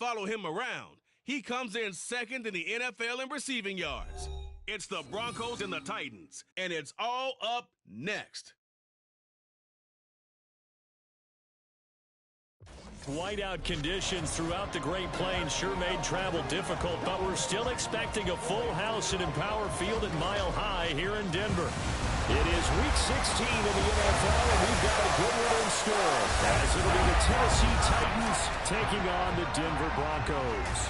follow him around. He comes in second in the NFL in receiving yards. It's the Broncos and the Titans, and it's all up next. Whiteout conditions throughout the Great Plains sure made travel difficult, but we're still expecting a full house at Empower Field at Mile High here in Denver. It is Week 16 in the NFL, and we've got a good one in store, as it'll be the Tennessee Titans taking on the Denver Broncos.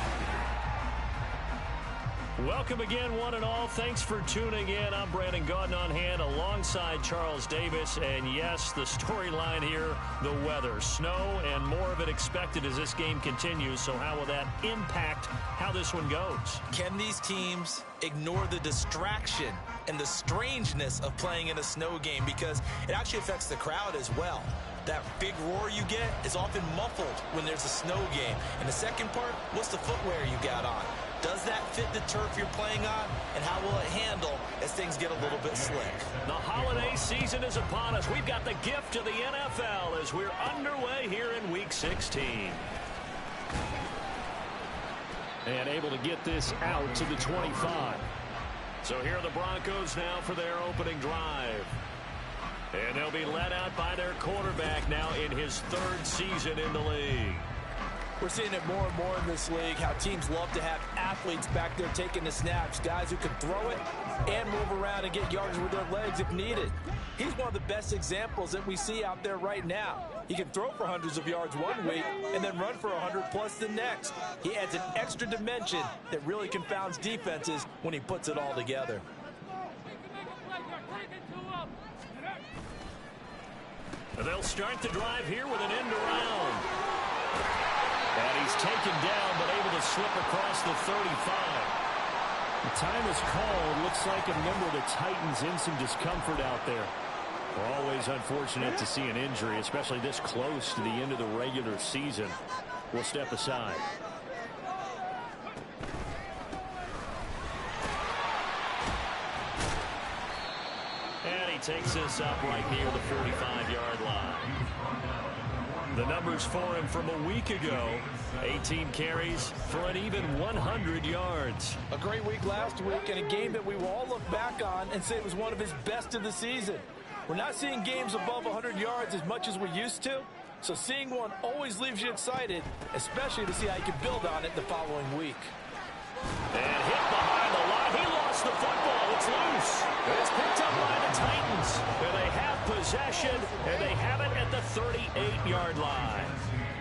Welcome again, one and all. Thanks for tuning in. I'm Brandon Gaudin on hand alongside Charles Davis. And yes, the storyline here, the weather. Snow and more of it expected as this game continues. So how will that impact how this one goes? Can these teams ignore the distraction and the strangeness of playing in a snow game? Because it actually affects the crowd as well. That big roar you get is often muffled when there's a snow game. And the second part, what's the footwear you got on? Does that fit the turf you're playing on? And how will it handle as things get a little bit slick? The holiday season is upon us. We've got the gift of the NFL as we're underway here in Week 16. And able to get this out to the 25. So here are the Broncos now for their opening drive. And they'll be led out by their quarterback now in his third season in the league. We're seeing it more and more in this league, how teams love to have athletes back there taking the snaps, guys who can throw it and move around and get yards with their legs if needed. He's one of the best examples that we see out there right now. He can throw for hundreds of yards one week and then run for 100+ the next. He adds an extra dimension that really confounds defenses when he puts it all together. They'll start the drive here with an end around. And he's taken down, but able to slip across the 35. The time is called. Looks like a member of the Titans in some discomfort out there. Always unfortunate to see an injury, especially this close to the end of the regular season. We'll step aside. And he takes this up right near the 45-yard line. The numbers for him from a week ago, 18 carries for an even 100 yards. A great week last week and a game that we will all look back on and say it was one of his best of the season. We're not seeing games above 100 yards as much as we used to, so seeing one always leaves you excited, especially to see how you can build on it the following week. And hit behind the line. He lost the football. It's loose. It's picked up by the Titans. And they have possession, and they have it at the 38-yard line.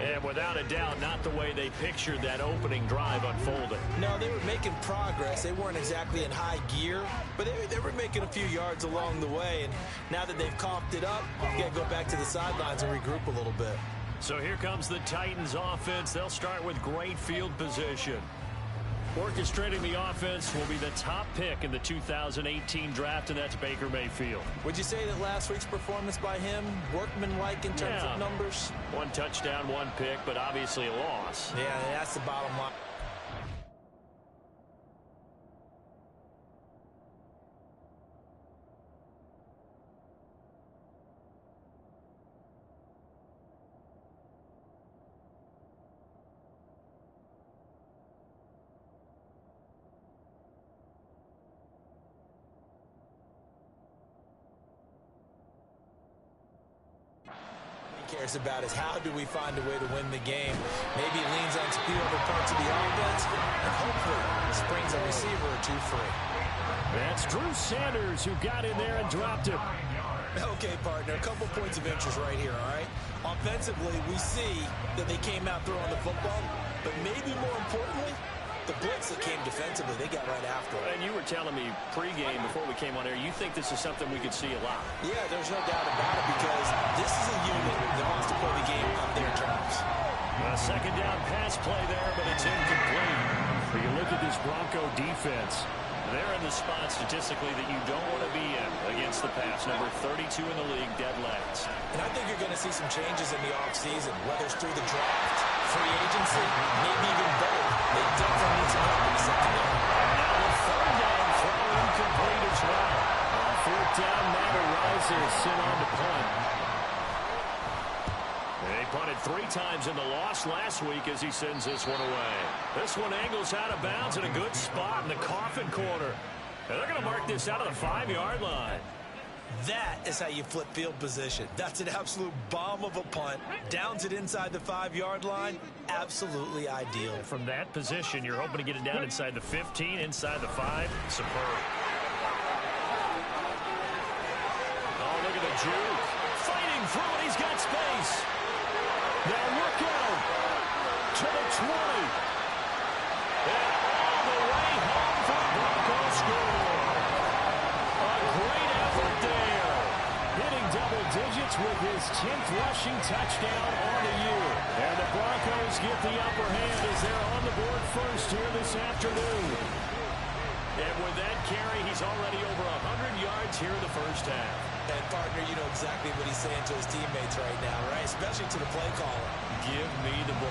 And without a doubt, not the way they pictured that opening drive unfolding. No, they were making progress. They weren't exactly in high gear, but they were making a few yards along the way. And now that they've coughed it up, you got to go back to the sidelines and regroup a little bit. So here comes the Titans offense. They'll start with great field position. Orchestrating the offense will be the top pick in the 2018 draft, and that's Baker Mayfield. Would you say that last week's performance by him, workmanlike in terms of numbers? One touchdown, one pick, but obviously a loss. Yeah, that's the bottom line. Cares about is how do we find a way to win the game. Maybe it leans on speed over parts of the offense, and hopefully springs a receiver or two free. That's Drew Sanders who got in there and dropped him. Okay, partner, a couple points of interest right here, all right? Offensively, we see that they came out throwing the football, but maybe more importantly, the blitz that came defensively, they got right after it. And you were telling me pregame before we came on air, you think this is something we could see a lot. Yeah, there's no doubt about it because this is a unit that wants to play the game on their terms. A second down pass play there, but it's incomplete. But you look at this Bronco defense, they're in the spot statistically that you don't want to be in against the pass. Number 32 in the league, dead legs. And I think you're going to see some changes in the offseason, whether it's through the draft, free agency, maybe even both. They definitely need some help in the second down. Now the third down throw incomplete as well. On fourth down, Matt Ariza is sent on to punt. They punted 3 times in the loss. loss last week as he sends this one away. This one angles out of bounds in a good spot in the coffin corner. And they're going to mark this out of the 5-yard line. That is how you flip field position. That's an absolute bomb of a punt. Downs it inside the 5-yard line. Absolutely ideal. From that position, you're hoping to get it down inside the 15, inside the 5. Superb. Oh, look at the juke. Fighting through it. He's got space. Now look out. To the 20. And all the way home for the Broncos score. A great effort there. Hitting double digits with his 10th rushing touchdown on the year. And the Broncos get the upper hand as they're on the board first here this afternoon. And with that carry, he's already over 100 yards here in the first half. And, partner, you know exactly what he's saying to his teammates right now, right? Especially to the play caller. Give me the ball.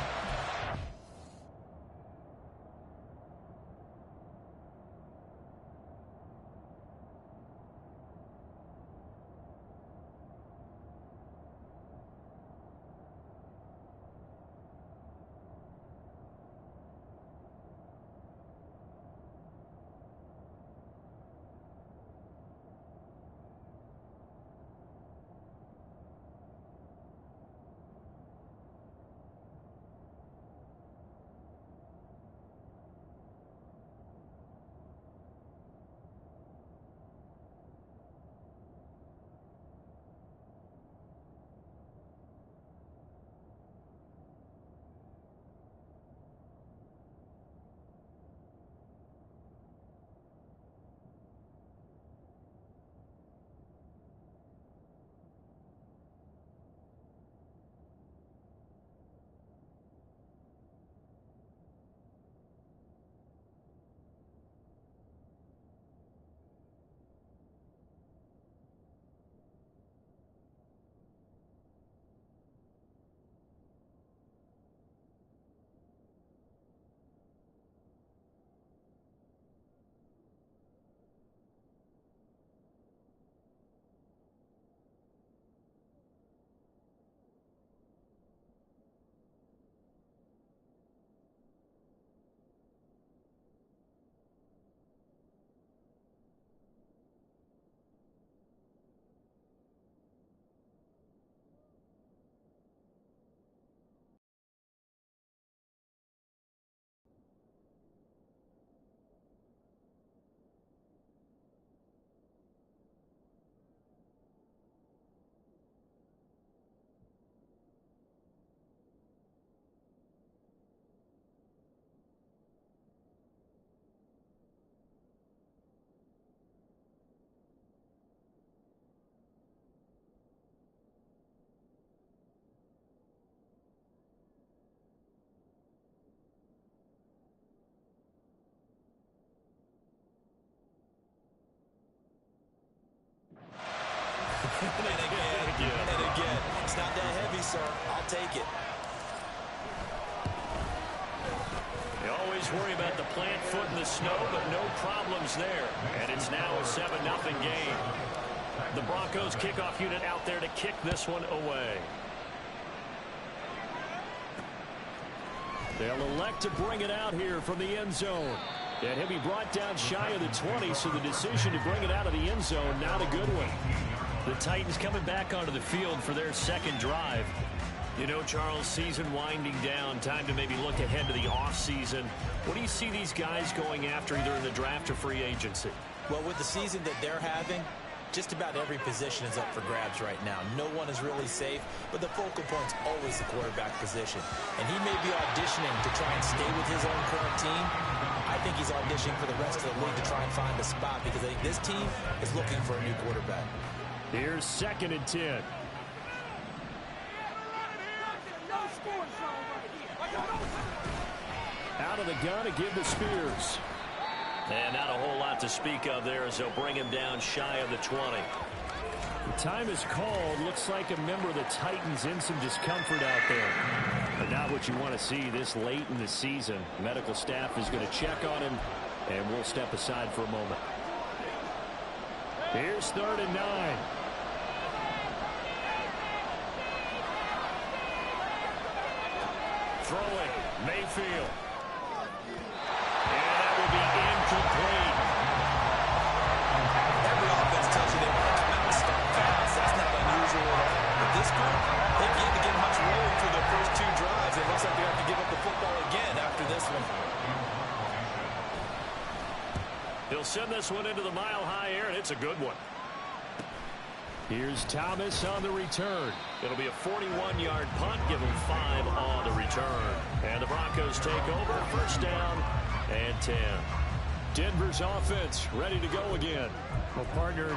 And again, it's not that heavy, sir. I'll take it. They always worry about the plant foot in the snow, but no problems there. And it's now a 7-0 game. The Broncos kickoff unit out there to kick this one away. They'll elect to bring it out here from the end zone. And he'll be brought down shy of the 20, so the decision to bring it out of the end zone, not a good one. The Titans coming back onto the field for their second drive. You know, Charles, season winding down, time to maybe look ahead to the offseason. What do you see these guys going after either in the draft or free agency? Well, with the season that they're having, just about every position is up for grabs right now. No one is really safe, but the focal point's always the quarterback position. And he may be auditioning to try and stay with his own current team. I think he's auditioning for the rest of the league to try and find a spot because I think this team is looking for a new quarterback. Here's 2nd and 10. Out of the gun to give to Spears. And not a whole lot to speak of there as they'll bring him down shy of the 20. The time is called. Looks like a member of the Titans in some discomfort out there. But not what you want to see this late in the season. Medical staff is going to check on him, and we'll step aside for a moment. Here's 3rd and 9. Mayfield. And that will be incomplete. Every offense tells you they want to come out and start fast. That's not unusual at all. But this group, they've yet to get much rolling through their first 2 drives. It looks like they have to give up the football again after this one. He'll send this one into the mile-high air, and it's a good one. Here's Thomas on the return. It'll be a 41-yard punt. Give him 5 on the return. And the Broncos take over. First down and 10. Denver's offense ready to go again. Well, partner,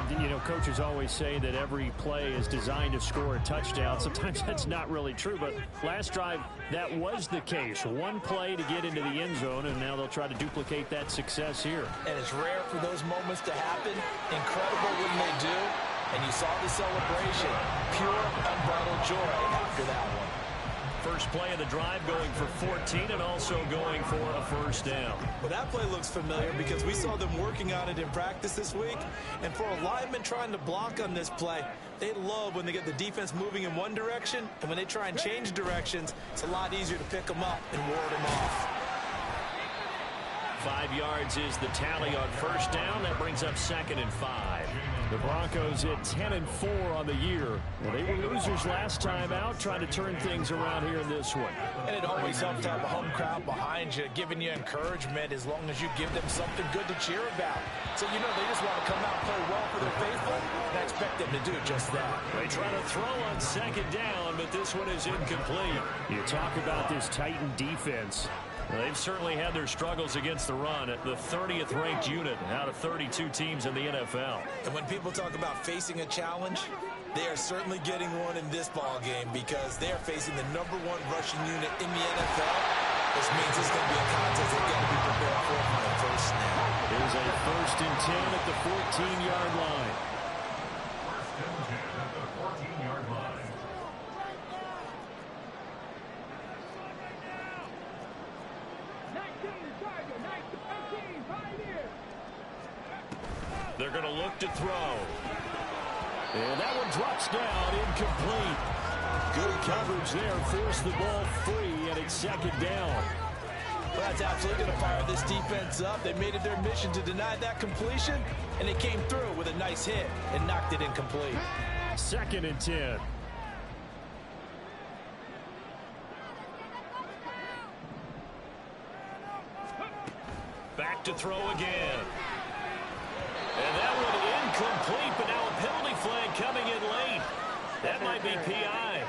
coaches always say that every play is designed to score a touchdown. Sometimes that's not really true, but last drive, that was the case. One play to get into the end zone, and now they'll try to duplicate that success here. And it's rare for those moments to happen. Incredible when they do. And you saw the celebration. Pure, unbridled joy after that one. First play of the drive going for 14 and also going for a first down. Well, that play looks familiar because we saw them working on it in practice this week. And for a lineman trying to block on this play, they love when they get the defense moving in one direction. And when they try and change directions, it's a lot easier to pick them up and ward them off. 5 yards is the tally on first down. That brings up 2nd and 5. The Broncos hit 10-4 on the year. Well, they were losers last time out, trying to turn things around here in this one. And it always helps to have a home crowd behind you, giving you encouragement as long as you give them something good to cheer about. So, they just want to come out and play well for their faithful, and I expect them to do just that. They try to throw on 2nd down, but this one is incomplete. You talk about this Titan defense. Well, they've certainly had their struggles against the run at the 30th ranked unit out of 32 teams in the NFL. And when people talk about facing a challenge, they are certainly getting one in this ball game because they are facing the #1 rushing unit in the NFL, which means it's going to be a contest they've got to be prepared for from the first snap. Here's a 1st and 10 at the 14-yard line. They're going to look to throw. And that one drops down, incomplete. Good coverage there, forced the ball free, and it's 2nd down. Well, that's absolutely going to fire this defense up. They made it their mission to deny that completion, and they came through with a nice hit and knocked it incomplete. 2nd and 10. Back to throw again. And that one incomplete, but now a penalty flag coming in late. That might be PI.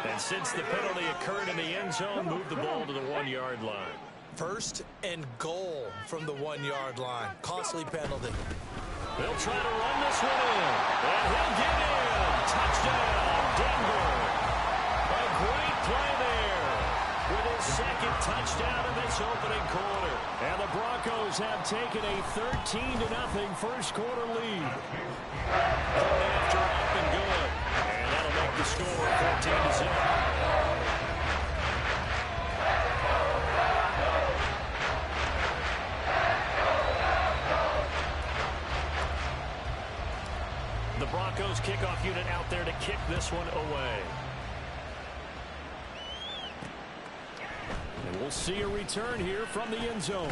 And since the penalty occurred in the end zone, move the ball to the 1-yard line. 1st and goal from the 1-yard line. Costly penalty. They'll try to run this one in. And he'll get in. Touchdown, Denver. A great play there with his 2nd touchdown in this opening quarter. And the Broncos have taken a 13-0 first quarter lead. Going after up and good. And that'll make the score 14-0. The Broncos kickoff unit out there to kick this one away. And we'll see a return here from the end zone.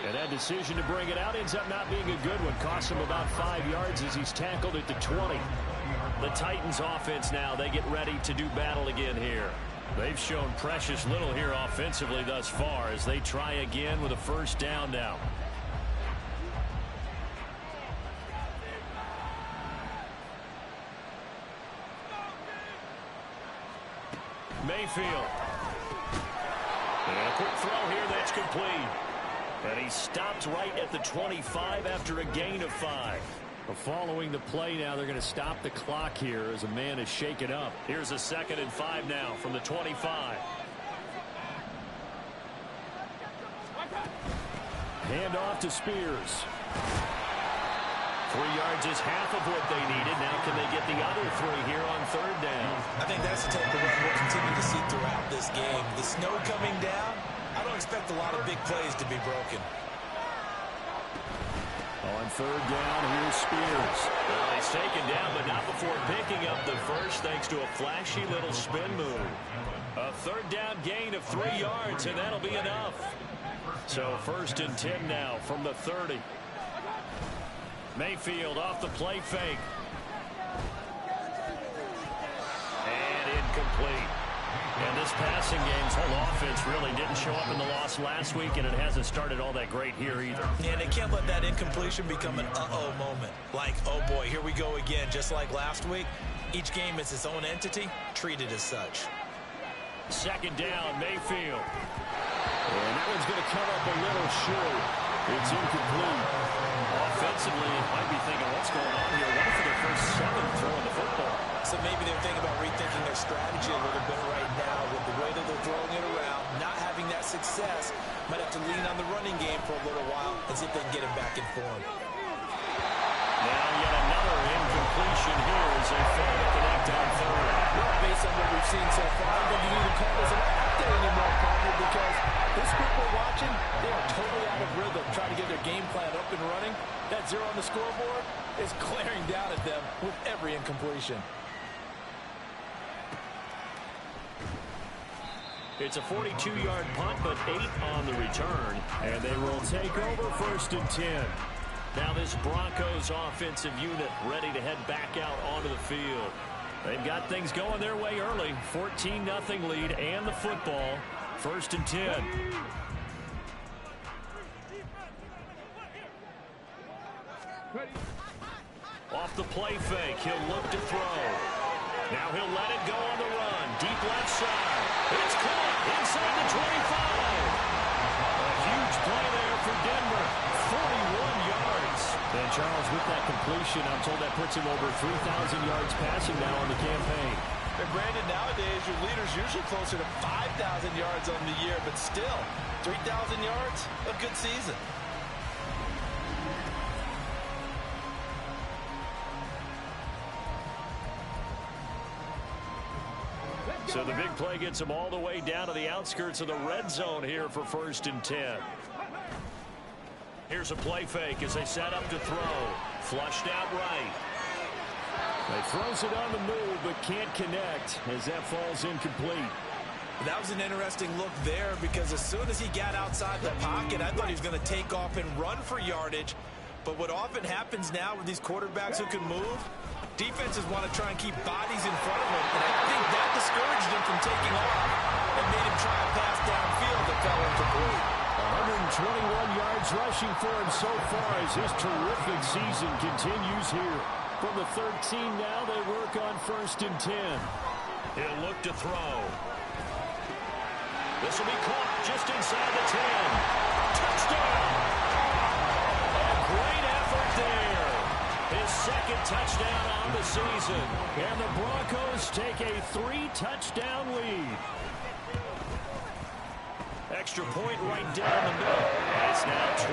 And that decision to bring it out ends up not being a good one. Costs him about 5 yards as he's tackled at the 20. The Titans offense now, they get ready to do battle again here. They've shown precious little here offensively thus far as they try again with a first down now. Mayfield. And a quick throw here that's complete. And he stopped right at the 25 after a gain of 5. Well, following the play now, they're going to stop the clock here as a man is shaken up. Here's a 2nd and 5 now from the 25. Hand off to Spears. 3 yards is half of what they needed. Now can they get the other 3 here on 3rd down? I think that's the type of run we'll continue to see throughout this game. The snow coming down, I don't expect a lot of big plays to be broken. On third down, here's Spears. Well, he's taken down, but not before picking up the first, thanks to a flashy little spin move. A third down gain of 3 yards, and that'll be enough. So 1st and 10 now from the 30. Mayfield off the play fake. And incomplete. And this passing game's whole offense really didn't show up in the loss last week, and it hasn't started all that great here either. And they can't let that incompletion become an uh-oh moment. Like, oh boy, here we go again. Just like last week, each game is its own entity, treated as such. 2nd down, Mayfield. And that one's going to come up a little short. It's incomplete. Offensively, it might be thinking, what's going on here? One for their first 7 throwing the football. So maybe they're thinking about rethinking their strategy a little bit right now with the way that they're throwing it around, not having that success. Might have to lean on the running game for a little while and see if they can get him back in form. Now yet another incompletion here as they fail to connect on third. Well, based on what we've seen so far, I don't think you even call this an update anymore, partner, because this group we're watching, they are totally out of rhythm, trying to get their game plan up and running. That 0 on the scoreboard is glaring down at them with every incompletion. It's a 42-yard punt, but 8 on the return. And they will take over 1st and 10. Now this Broncos offensive unit ready to head back out onto the field. They've got things going their way early. 14-0 lead and the football. 1st and 10. Off the play fake, he'll look to throw. Now he'll let it go on the run. Deep left side. It's caught inside the 25. A huge play there for Denver. 41 yards. And Charles, with that completion, I'm told that puts him over 3,000 yards passing now on the campaign. And granted, nowadays, your leader's usually closer to 5,000 yards on the year, but still, 3,000 yards, a good season. So the big play gets them all the way down to the outskirts of the red zone here for 1st and 10. Here's a play fake as they set up to throw. Flushed out right. They throws it on the move but can't connect as that falls incomplete. That was an interesting look there because as soon as he got outside the pocket, I thought he was going to take off and run for yardage. But what often happens now with these quarterbacks who can move, defenses want to try and keep bodies in front of him, and I think that discouraged him from taking off and made him try a pass downfield that fell incomplete. 121 yards rushing for him so far as his terrific season continues here. From the 13 now, they work on 1st and 10. He'll look to throw. This will be caught just inside the 10. Touchdown! A great effort there. His 2nd touchdown on the season. And the Broncos take a 3-touchdown lead. Extra point right down the middle. It's now 21-0.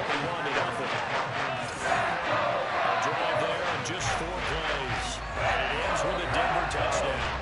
A drive there in just 4 plays. And it ends with a Denver touchdown.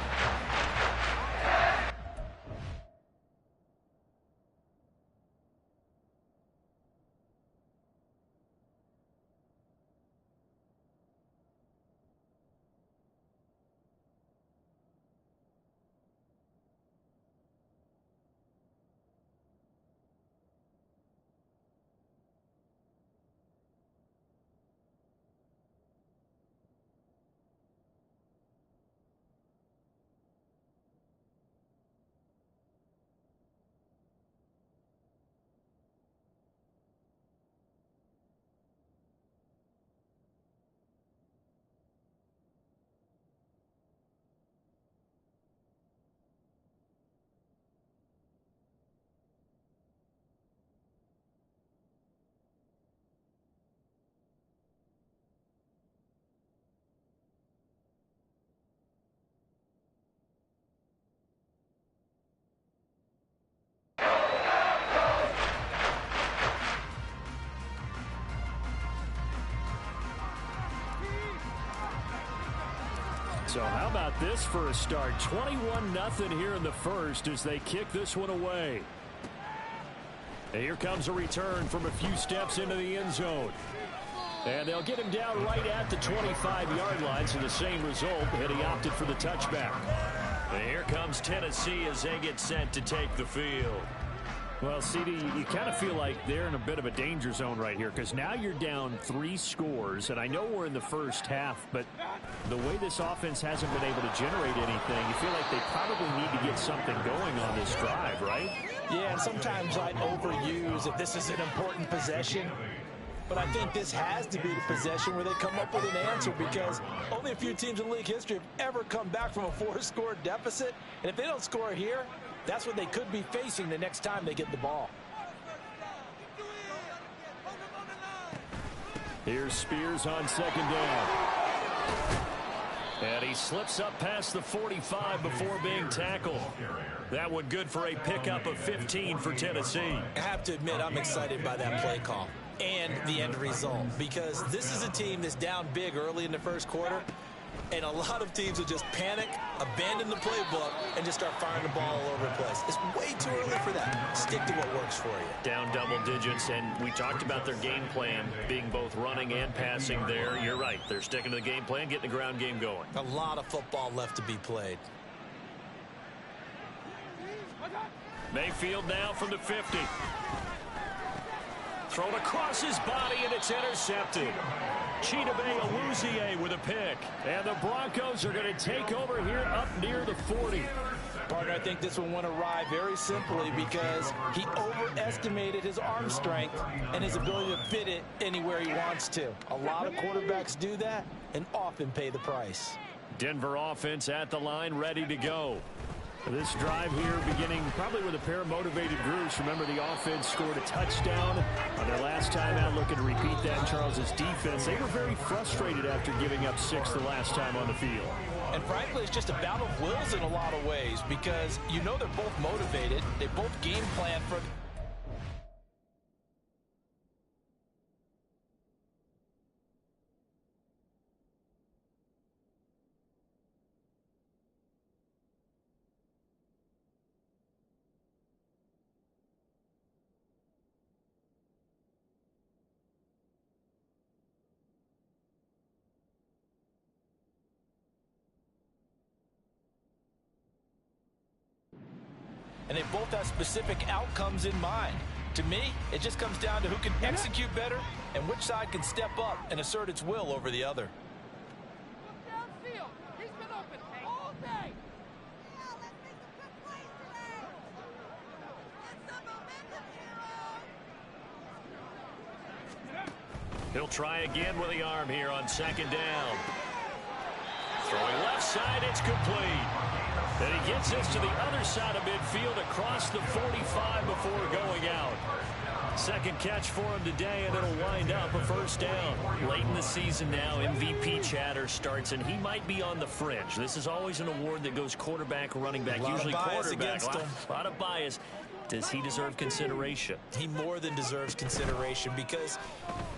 So how about this for a start? 21-0 here in the first as they kick this one away. And here comes a return from a few steps into the end zone. And they'll get him down right at the 25-yard line, so the same result, and he opted for the touchback. And here comes Tennessee as they get set to take the field. Well, CD, you kind of feel like they're in a bit of a danger zone right here because now you're down 3 scores, and I know we're in the first half, but the way this offense hasn't been able to generate anything, you feel like they probably need to get something going on this drive, right? Yeah, and sometimes I'd overuse if this is an important possession. But I think this has to be the possession where they come up with an answer because only a few teams in league history have ever come back from a 4-score deficit. And if they don't score here, that's what they could be facing the next time they get the ball. Here's Spears on second down. And he slips up past the 45 before being tackled. That one good for a pickup of 15 for Tennessee. I have to admit, I'm excited by that play call and the end result because this is a team that's down big early in the first quarter, and a lot of teams will just panic, abandon the playbook, and just start firing the ball all over the place. It's way too early for that. Stick to what works for you. Down double digits, and we talked about their game plan being both running and passing there. You're right. They're sticking to the game plan, getting the ground game going. A lot of football left to be played. Mayfield now from the 50. Thrown across his body, and it's intercepted. Chidobe Awuzie with a pick. And the Broncos are going to take over here up near the 40. Partner, I think this one went awry very simply because he overestimated his arm strength and his ability to fit it anywhere he wants to. A lot of quarterbacks do that and often pay the price. Denver offense at the line, ready to go. This drive here beginning probably with a pair of motivated groups. Remember, the offense scored a touchdown on their last time out, looking to repeat that in Charles's defense. They were very frustrated after giving up 6 the last time on the field. And frankly, it's just a battle of wills in a lot of ways because you know they're both motivated. They both game plan for... and they both have specific outcomes in mind. To me, it just comes down to who can execute better and which side can step up and assert its will over the other. He'll try again with the arm here on second down. Throwing left side, it's complete. And he gets this to the other side of midfield across the 45 before going out. Second catch for him today, and it'll wind up a first down. Late in the season now, MVP chatter starts, and he might be on the fringe. This is always an award that goes quarterback, running back, usually quarterback. A lot of bias. Does he deserve consideration? He more than deserves consideration because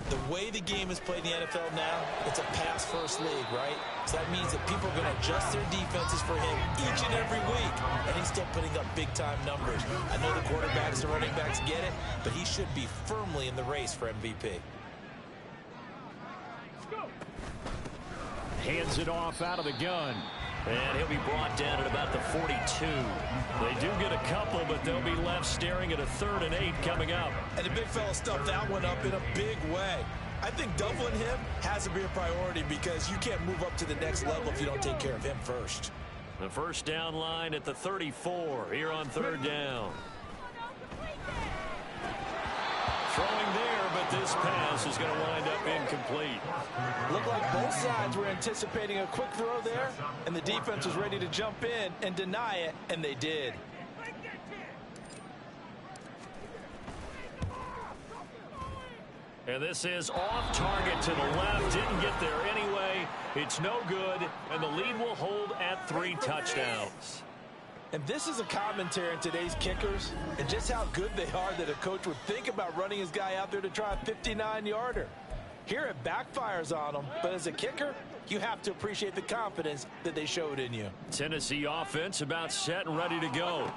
the way the game is played in the NFL now, it's a pass-first league, right? So that means that people are going to adjust their defenses for him each and every week, and he's still putting up big-time numbers. I know the quarterbacks and running backs get it, but he should be firmly in the race for MVP. Hands it off out of the gun. And he'll be brought down at about the 42. They do get a couple, but they'll be left staring at a 3rd and 8 coming up. And the big fella stuffed that one up in a big way. I think doubling him has to be a priority because you can't move up to the next level if you don't take care of him first. The first down line at the 34 here on 3rd down. Throwing there, but this pass is going to wind up incomplete. Looked like both sides were anticipating a quick throw there, and the defense was ready to jump in and deny it, and they did. And this is off target to the left. Didn't get there anyway. It's no good, and the lead will hold at 3 touchdowns. And this is a commentary on today's kickers and just how good they are that a coach would think about running his guy out there to try a 59-yarder. Here it backfires on them, but as a kicker, you have to appreciate the confidence that they showed in you. Tennessee offense about set and ready to go.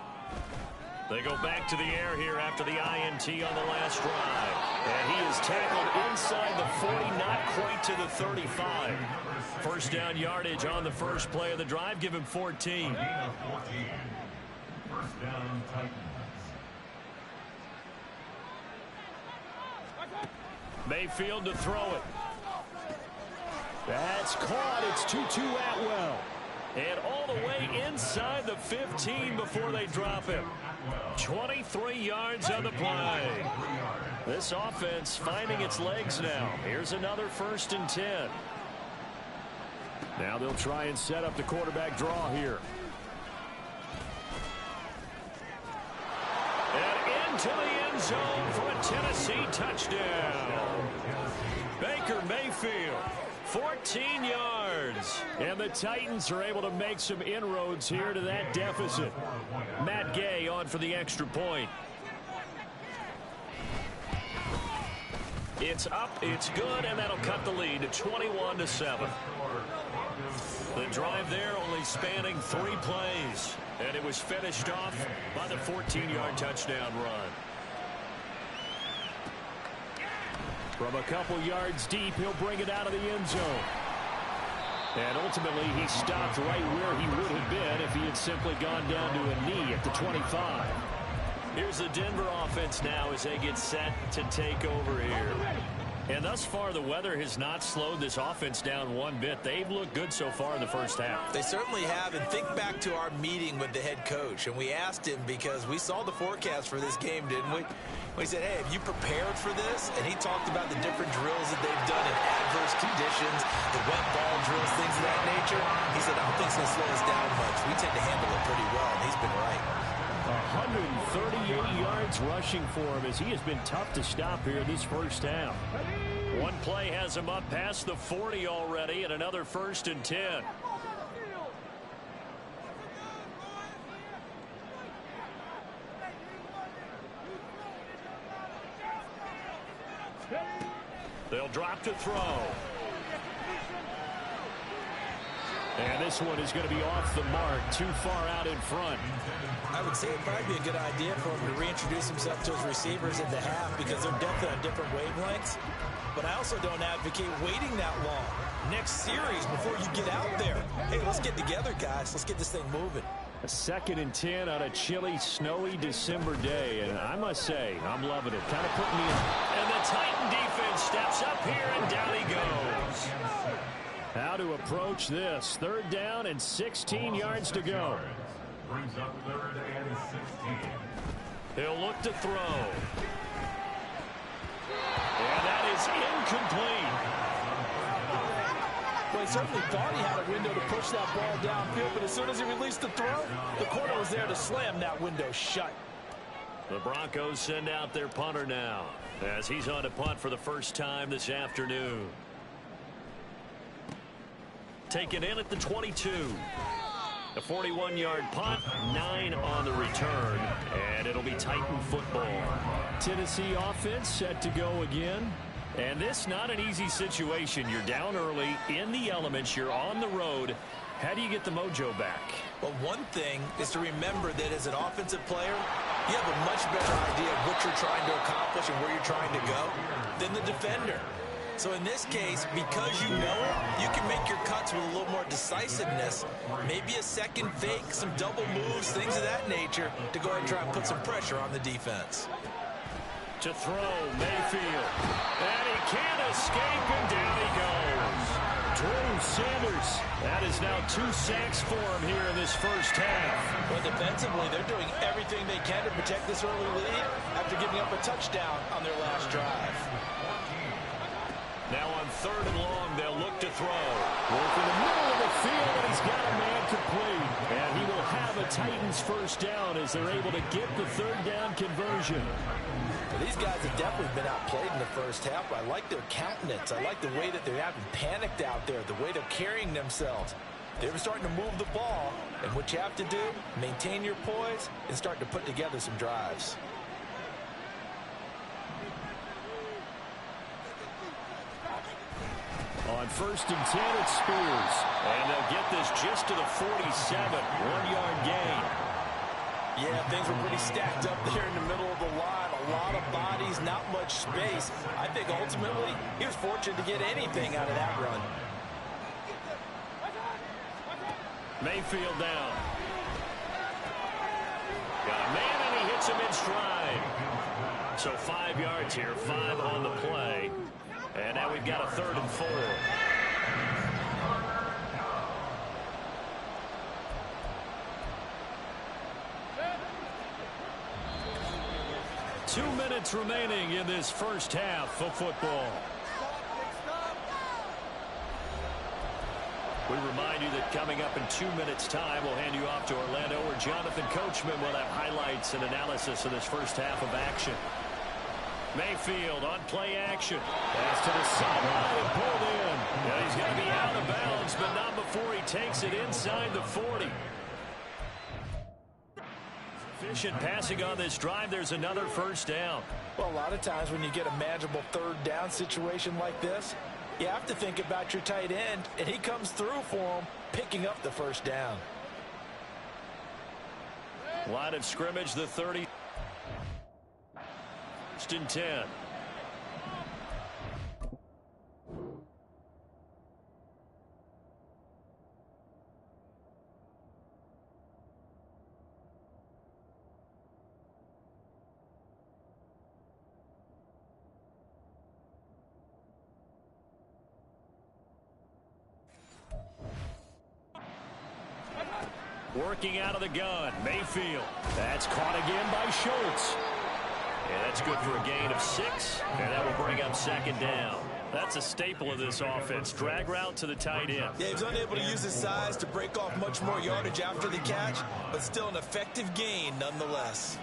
They go back to the air here after the INT on the last drive. And he is tackled inside the 40, not quite to the 35. First down yardage on the first play of the drive. Give him 14. First down, Titans. Mayfield to throw it. That's caught. It's 2-2 Atwell. And all the way inside the 15 before they drop him. 23 yards on the play. This offense finding its legs now. Here's another 1st and 10. Now they'll try and set up the quarterback draw here. And into the end zone for a Tennessee touchdown. Baker Mayfield, 14 yards. And the Titans are able to make some inroads here to that deficit. Matt Gay on for the extra point. It's up, it's good, and that'll cut the lead to 21-7. The drive there only spanning 3 plays. And it was finished off by the 14-yard touchdown run. From a couple yards deep, he'll bring it out of the end zone. And ultimately, he stopped right where he would have been if he had simply gone down to a knee at the 25. Here's the Denver offense now as they get set to take over here. And thus far, the weather has not slowed this offense down one bit. They've looked good so far in the first half. They certainly have. And think back to our meeting with the head coach. And we asked him because we saw the forecast for this game, didn't we? We said, hey, have you prepared for this? And he talked about the different drills that they've done in adverse conditions, the wet ball drills, things of that nature. He said, I don't think it's going to slow us down much. We tend to handle it pretty well, and he's been right. 138 yards rushing for him as he has been tough to stop here this first half. One play has him up past the 40 already, and another 1st and 10. They'll drop to throw. And this one is going to be off the mark, too far out in front. I would say it'd probably be a good idea for him to reintroduce himself to his receivers at the half because they're definitely on different wavelengths. But I also don't advocate waiting that long. Next series, before you get out there, hey, let's get together, guys. Let's get this thing moving. A 2nd and 10 on a chilly, snowy December day. And I must say, I'm loving it. Kind of putting me in. And the Titan defense steps up here, and down he goes. How to approach this. 3rd down and 16 yards to go. Brings up 3rd and 16. He'll look to throw. And that is incomplete. Well, he certainly thought he had a window to push that ball downfield, but as soon as he released the throw, the corner was there to slam that window shut. The Broncos send out their punter now as he's on to punt for the first time this afternoon. Taken in at the 22. A 41-yard punt, 9 on the return, and it'll be Titan football. Tennessee offense set to go again. And this not an easy situation. You're down early, in the elements, you're on the road. How do you get the mojo back? Well, one thing is to remember that as an offensive player, you have a much better idea of what you're trying to accomplish and where you're trying to go than the defender. So in this case, because you know it, you can make your cuts with a little more decisiveness, maybe a second fake, some double moves, things of that nature, to go ahead and try and put some pressure on the defense. To throw, Mayfield. And he can't escape, and down he goes. Drew Sanders. That is now 2 sacks for him here in this first half. But defensively, they're doing everything they can to protect this early lead after giving up a touchdown on their last drive. Now on 3rd and long, they'll look to throw. Work in the middle of the field, and he's got a man complete. And he will have a Titans first down as they're able to get the 3rd down conversion. Well, these guys have definitely been outplayed in the first half. I like their countenance. I like the way that they haven't panicked out there, the way they're carrying themselves. They're starting to move the ball, and what you have to do, maintain your poise and start to put together some drives. On 1st and 10, it's Spears. And they'll get this just to the 47. 1-yard gain. Yeah, things were pretty stacked up there in the middle of the line. A lot of bodies, not much space. I think ultimately he was fortunate to get anything out of that run. Mayfield down. Got a man, and he hits him in stride. So 5 yards here, 5 on the play. And now we've got a 3rd and 4. Two minutes remaining in this first half of football. We remind you that coming up in 2 minutes' time, we'll hand you off to Orlando, where Jonathan Coachman will have highlights and analysis of this first half of action. Mayfield on play action. Pass to the sideline and pulled in. Yeah, he's going to be out of bounds, but not before he takes it inside the 40. Efficient passing on this drive. There's another first down. Well, a lot of times when you get a manageable 3rd down situation like this, you have to think about your tight end, and he comes through for him, picking up the first down. Line of scrimmage, the 30. 1st and 10. Working out of the gun, Mayfield. That's caught again by Schultz. And that's good for a gain of 6, and that will bring up 2nd down. That's a staple of this offense. Drag route to the tight end. Yeah, he's unable to use his size to break off much more yardage after the catch, but still an effective gain nonetheless.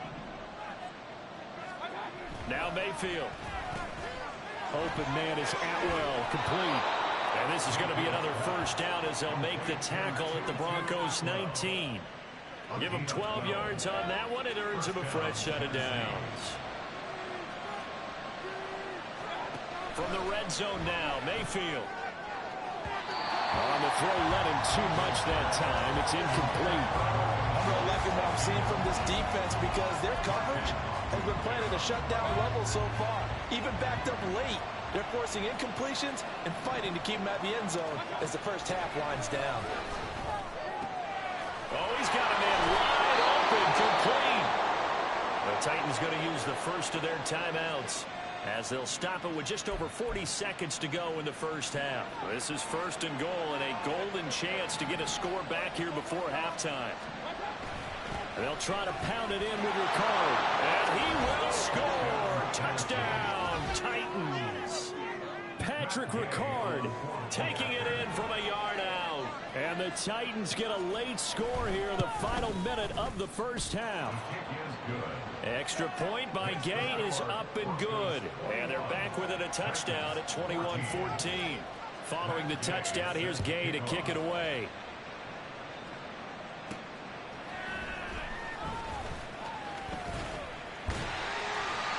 Now Mayfield. Open man is Atwell, complete. And this is going to be another first down as they'll make the tackle at the Broncos 19. Give him 12 yards on that one. It earns him a fresh set of downs. From the red zone now, Mayfield. On the throw, let him too much that time. It's incomplete. I'm really liking what I'm seeing from this defense because their coverage has been playing at a shutdown level so far. Even backed up late, they're forcing incompletions and fighting to keep them at the end zone as the first half winds down. Oh, he's got a man wide open, complete. The Titans going to use the first of their timeouts as they'll stop it with just over 40 seconds to go in the first half. This is 1st and goal and a golden chance to get a score back here before halftime. They'll try to pound it in with Ricard, and he will score. Touchdown, Titans. Patrick Ricard taking it in from a yard out. And the Titans get a late score here in the final minute of the first half. Extra point by Gay is up and good. And they're back within a touchdown at 21-14. Following the touchdown, here's Gay to kick it away.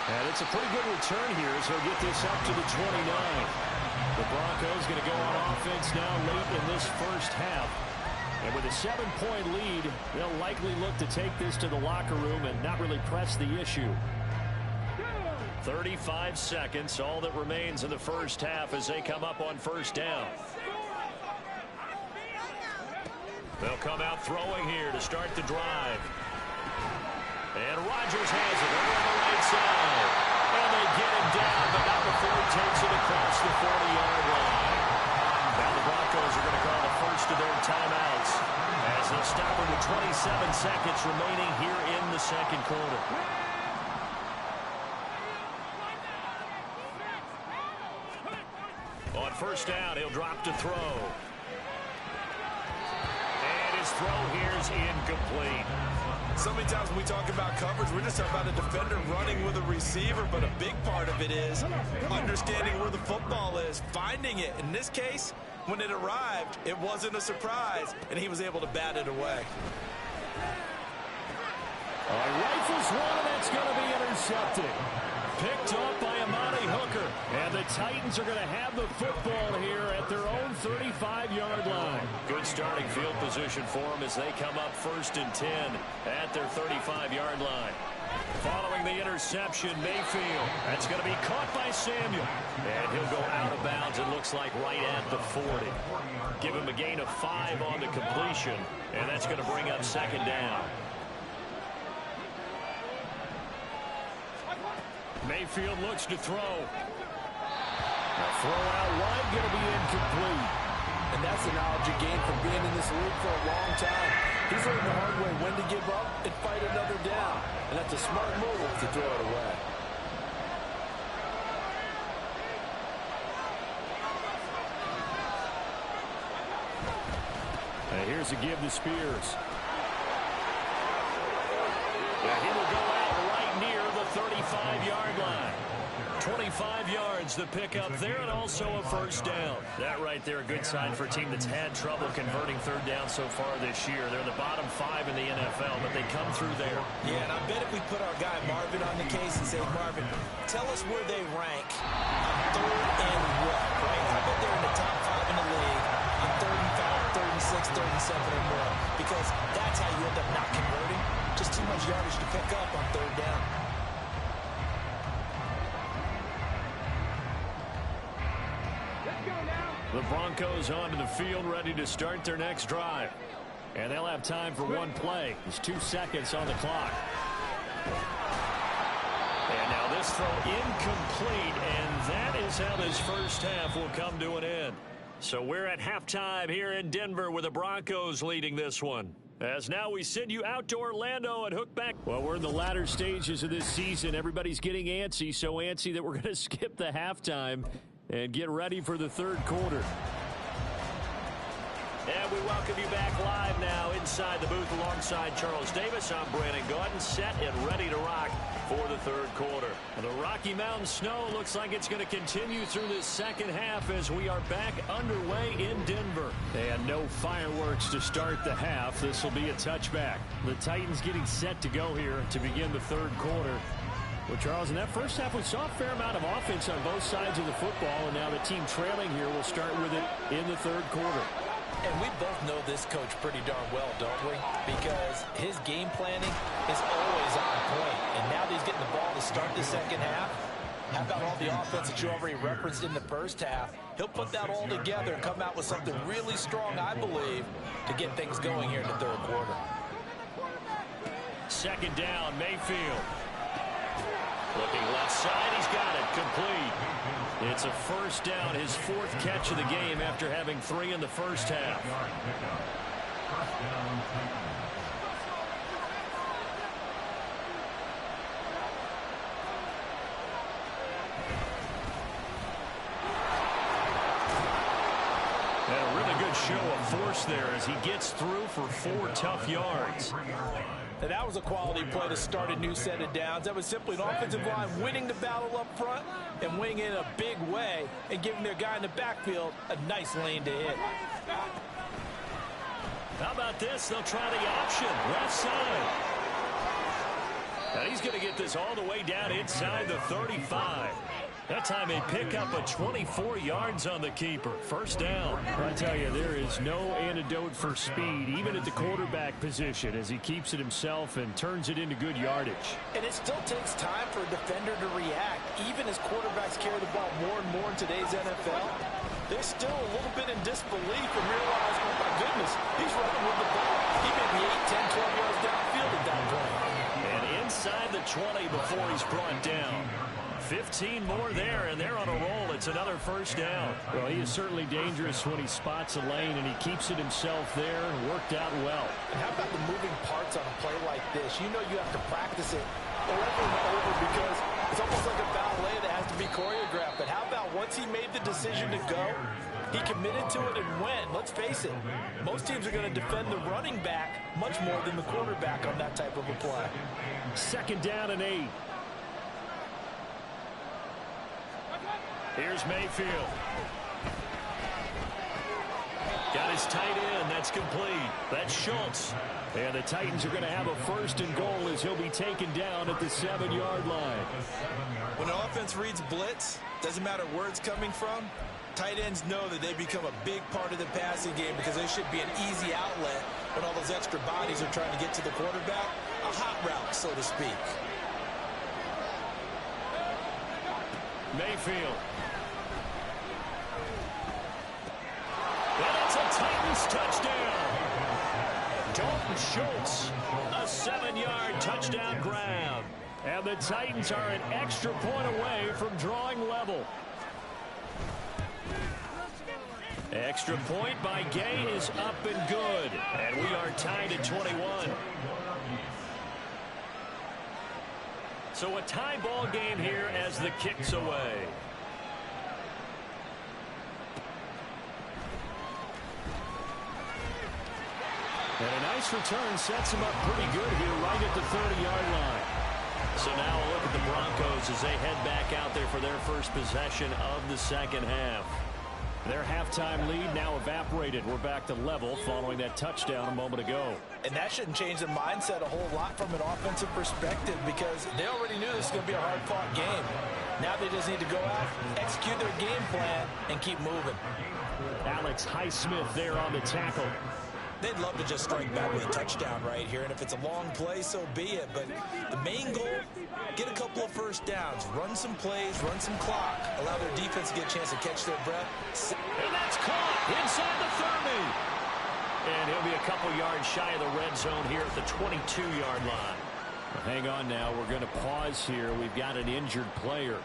And it's a pretty good return here, so he'll get this up to the 29. The Broncos going to go on offense now late in this first half. And with a 7-point lead, they'll likely look to take this to the locker room and not really press the issue. 35 seconds, all that remains in the first half as they come up on first down. They'll come out throwing here to start the drive. And Rodgers has it over on the right side. And they get him down, but not before he takes it across the 40-yard line. Now the Broncos are going to call the first of their timeouts as they'll stop it with 27 seconds remaining here in the second quarter. On first down, he'll drop to throw. And his throw here is incomplete. So many times when we talk about coverage, we're just talking about a defender running with a receiver, but a big part of it is understanding where the football is, finding it. In this case, when it arrived, it wasn't a surprise, and he was able to bat it away. Rifles one, and that's going to be intercepted. Picked off by Amani Hooker. And the Titans are going to have the football here at their own 35-yard line. Good starting field position for them as they come up 1st and 10 at their 35-yard line. Following the interception, Mayfield. That's going to be caught by Samuel. And he'll go out of bounds, it looks like, right at the 40. Give him a gain of 5 on the completion, and that's going to bring up 2nd down. Mayfield looks to throw. A throw out wide, going to be incomplete. And that's the knowledge you gain from being in this league for a long time. He's learned the hard way when to give up and fight another down. And that's a smart move to throw it away. And here's a give to Spears. Yeah, he will go out right near the 35-yard line. 25 yards the pick up there, and also a 1st down. That right there, a good sign for a team that's had trouble converting 3rd down so far this year. They're the bottom 5 in the NFL, but they come through there. Yeah, and I bet if we put our guy Marvin on the case and say, Marvin, tell us where they rank on 3rd and what, right? I bet they're in the top 5 in the league on 3rd and 5, 3rd and 6, 3rd and 7 or more, because that's how you end up not converting. Just too much yardage to pick up on 3rd down. The Broncos onto the field, ready to start their next drive. And they'll have time for one play. There's 2 seconds on the clock. And now this throw incomplete, and that is how this first half will come to an end. So we're at halftime here in Denver with the Broncos leading this one. As now we send you out to Orlando and hook back. Well, we're in the latter stages of this season. Everybody's getting antsy, so antsy that we're going to skip the halftime and get ready for the 3rd quarter. And we welcome you back live now inside the booth alongside Charles Davis. I'm Brandon Gaudin, set and ready to rock for the 3rd quarter. The Rocky Mountain snow looks like it's going to continue through this 2nd half as we are back underway in Denver. And no fireworks to start the half. This will be a touchback. The Titans getting set to go here to begin the 3rd quarter. Well, Charles, in that first half, we saw a fair amount of offense on both sides of the football, and now the team trailing here will start with it in the 3rd quarter. And we both know this coach pretty darn well, don't we? Because his game planning is always on point. And now that he's getting the ball to start the 2nd half, how about all the offense that you already referenced in the first half? He'll put that all together and come out with something really strong, I believe, to get things going here in the 3rd quarter. 2nd down, Mayfield. Looking left side, he's got it, complete. It's a 1st down, his 4th catch of the game after having 3 in the first half. And a really good show of force there as he gets through for 4 tough yards. And that was a quality play to start a new set of downs. That was simply an offensive line winning the battle up front and winning it in a big way and giving their guy in the backfield a nice lane to hit. How about this? They'll try the option. Left side. Now he's going to get this all the way down inside the 35. That time they pick up a 24 yards on the keeper. 1st down. I tell you, there is no antidote for speed, even at the quarterback position, as he keeps it himself and turns it into good yardage. And it still takes time for a defender to react. Even as quarterbacks carry the ball more and more in today's NFL, they're still a little bit in disbelief and realize, oh my goodness, he's running with the ball. He may be 8, 10, 12 yards downfield at that point. And inside the 20 before he's brought down. 15 more there, and they're on a roll. It's another 1st down. Well, he is certainly dangerous when he spots a lane, and he keeps it himself there and worked out well. And how about the moving parts on a play like this? You know you have to practice it over and over because it's almost like a ballet that has to be choreographed. But how about once he made the decision to go, he committed to it and went. Let's face it, most teams are going to defend the running back much more than the quarterback on that type of a play. 2nd down and 8. Here's Mayfield. Got his tight end. That's complete. That's Schultz. And the Titans are going to have a 1st and goal as he'll be taken down at the 7-yard line. When an offense reads blitz, doesn't matter where it's coming from, tight ends know that they become a big part of the passing game because they should be an easy outlet when all those extra bodies are trying to get to the quarterback. A hot route, so to speak. Mayfield. And it's a Titans touchdown. Dalton Schultz, a 7-yard touchdown grab. And the Titans are an extra point away from drawing level. Extra point by Gay is up and good. And we are tied at 21. So a tie ball game here as the kick's away. And a nice return sets him up pretty good here right at the 30-yard line. So now a look at the Broncos as they head back out there for their first possession of the second half. Their halftime lead now evaporated. We're back to level following that touchdown a moment ago. And that shouldn't change the mindset a whole lot from an offensive perspective because they already knew this was going to be a hard-fought game. Now they just need to go out, execute their game plan, and keep moving. Alex Highsmith there on the tackle. They'd love to just strike back with a touchdown right here, and if it's a long play, so be it. But the main goal, get a couple of first downs, run some plays, run some clock, allow their defense to get a chance to catch their breath. And that's caught inside the 30. And he'll be a couple yards shy of the red zone here at the 22-yard line. Well, hang on now. We're going to pause here. We've got an injured player.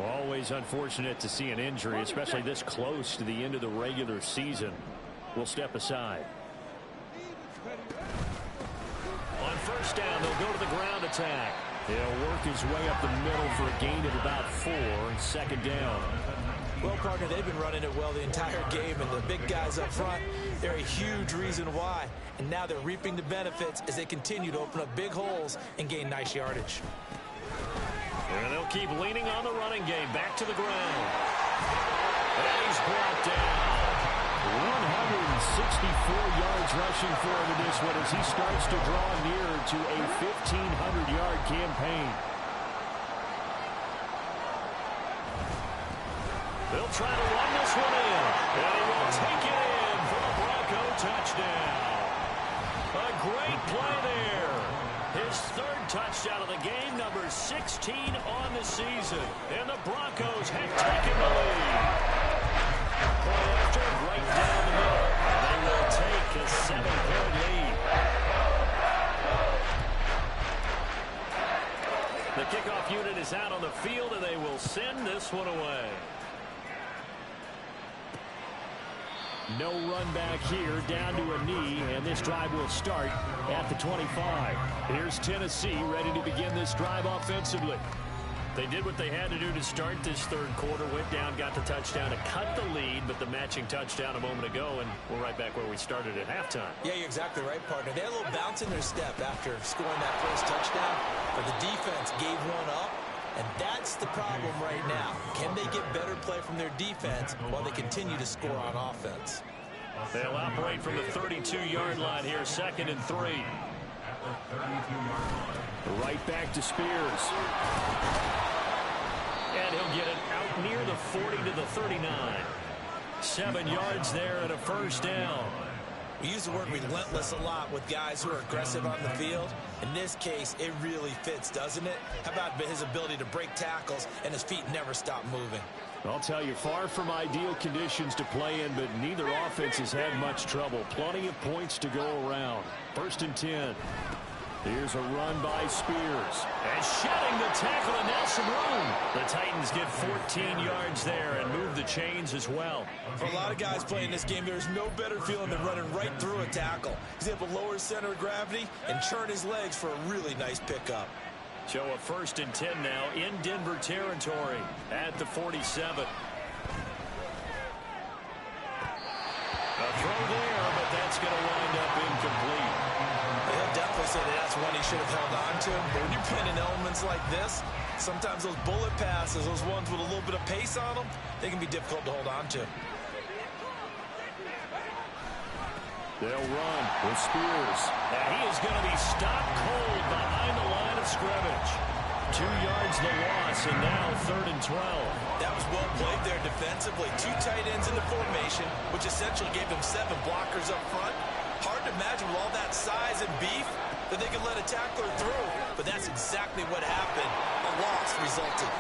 Always unfortunate to see an injury, especially this close to the end of the regular season. We'll step aside. On first down, they'll go to the ground attack. He'll work his way up the middle for a gain of about 4 and 2nd down. Well, partner, they've been running it well the entire game, and the big guys up front, they're a huge reason why. And now they're reaping the benefits as they continue to open up big holes and gain nice yardage. And they'll keep leaning on the running game. Back to the ground. And he's brought down. 164 yards rushing for him in this one as he starts to draw nearer to a 1,500-yard campaign. They'll try to run this one in. And he will take it in for a Bronco touchdown. A great play there. His 3rd touchdown of the game, number 16 on the season. And the Broncos have taken the lead. Play after, right down the middle. And they will take a 7-point lead. The kickoff unit is out on the field, and they will send this one away. No run back here, down to a knee, and this drive will start at the 25. Here's Tennessee ready to begin this drive offensively. They did what they had to do to start this 3rd quarter, went down, got the touchdown to cut the lead, but the matching touchdown a moment ago, and we're right back where we started at halftime. Yeah, you're exactly right, partner. They had a little bounce in their step after scoring that first touchdown, but the defense gave one up, and that's the problem right now. Can they get better play from their defense while they continue to score on offense? They'll operate from the 32-yard line here, 2nd and 3. Right back to Spears. And he'll get it out near the 40 to the 39. 7 yards there and a first down. We use the word relentless a lot with guys who are aggressive on the field. In this case, it really fits, doesn't it? How about his ability to break tackles and his feet never stop moving? I'll tell you, far from ideal conditions to play in, but neither offense has had much trouble. Plenty of points to go around. 1st and 10. Here's a run by Spears. And shedding the tackle, and now some room. The Titans get 14 yards there and move the chains as well. For a lot of guys playing this game, there's no better feeling than running right through a tackle. He's able to lower his center of gravity and churn his legs for a really nice pickup. So a 1st and 10 now in Denver territory at the 47. A throw there, but that's going to wind up incomplete. He'll definitely say that that's one he should have held on to. But when you're playing in elements like this, sometimes those bullet passes, those ones with a little bit of pace on them, they can be difficult to hold on to. They'll run with Spears. And he is going to be stopped cold behind the line of scrimmage. 2 yards the loss, and now 3rd and 12. That was well played there defensively. 2 tight ends in the formation, which essentially gave them 7 blockers up front. Hard to imagine with all that size and beef that they could let a tackler through, but that's exactly what happened. A loss resulted.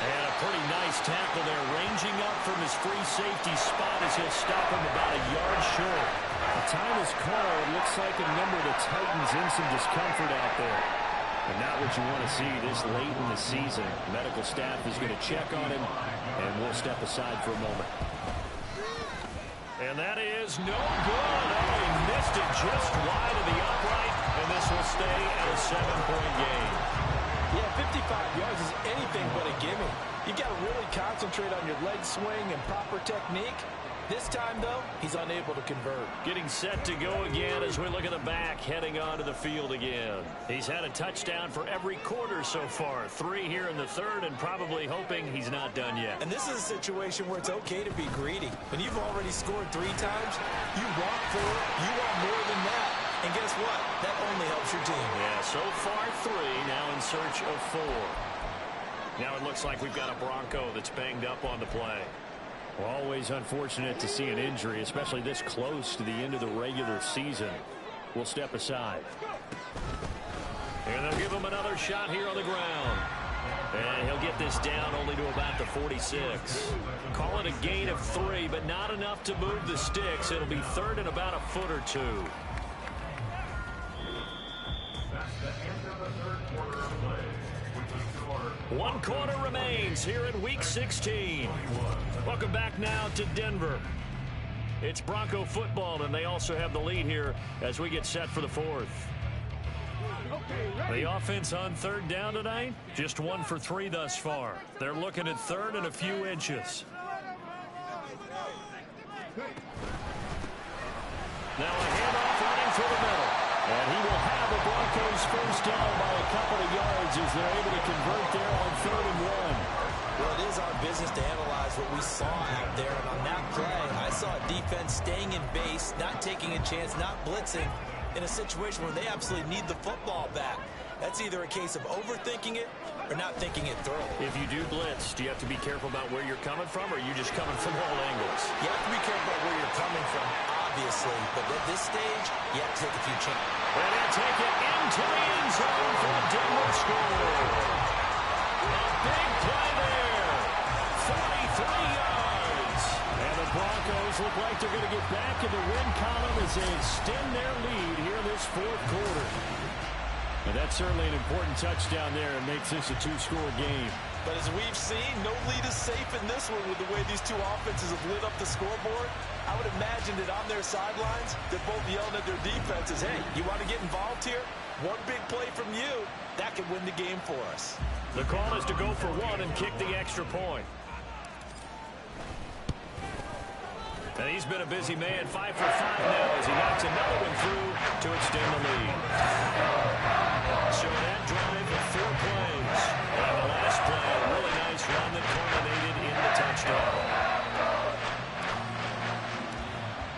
And a pretty nice tackle there, ranging up from his free safety spot as he'll stop him about a yard short. The time is called. Looks like a number of the Titans in some discomfort out there. But not what you want to see this late in the season. Medical staff is going to check on him, and we'll step aside for a moment. And that is no good. Oh, he missed it just wide of the upright, and this will stay at a 7-point game. Yeah, 55 yards is anything but a gimme. You got to really concentrate on your leg swing and proper technique. This time, though, he's unable to convert. Getting set to go again as we look at the back, heading onto the field again. He's had a touchdown for every quarter so far. 3 here in the 3rd, and probably hoping he's not done yet. And this is a situation where it's okay to be greedy. When you've already scored 3 times, you want 4, you want more than that. And guess what? That only helps your team. Yeah, so far 3, now in search of 4. Now it looks like we've got a Bronco that's banged up on the play. Well, always unfortunate to see an injury, especially this close to the end of the regular season. We'll step aside. And they'll give him another shot here on the ground. And he'll get this down only to about the 46. Call it a gain of 3, but not enough to move the sticks. It'll be 3rd and about a foot or 2. That's the end of the 3rd quarter of play. With the score 1 quarter remains here in Week 16. Welcome back now to Denver. It's Bronco football, and they also have the lead here as we get set for the 4th. The offense on 3rd down tonight, just 1 for 3 thus far. They're looking at 3rd and a few inches. Now a handoff running through the middle. And he will have the Broncos first down by a couple of yards as they're able to convert there on 3rd and 1. Well, it is our business to analyze what we saw out there. And on that play, I saw a defense staying in base, not taking a chance, not blitzing in a situation where they absolutely need the football back. That's either a case of overthinking it or not thinking it through. If you do blitz, do you have to be careful about where you're coming from, or are you just coming from all angles? You have to be careful about where you're coming from, obviously. But at this stage, you have to take a few chances. And they'll take it into the end zone for a Denver score. A big play there. 43 yards. And the Broncos look like they're going to get back in the win column as they extend their lead here in this 4th quarter. And that's certainly an important touchdown there. It makes this a 2-score game. But as we've seen, no lead is safe in this one with the way these 2 offenses have lit up the scoreboard. I would imagine that on their sidelines, they're both yelling at their defenses, hey, you want to get involved here? One big play from you, that could win the game for us. The call is to go for 1 and kick the extra point. And he's been a busy man, 5 for 5 now as he knocks another one through to extend the lead. So that drive of 4 plays. And the last play, a really nice run that culminated in the touchdown.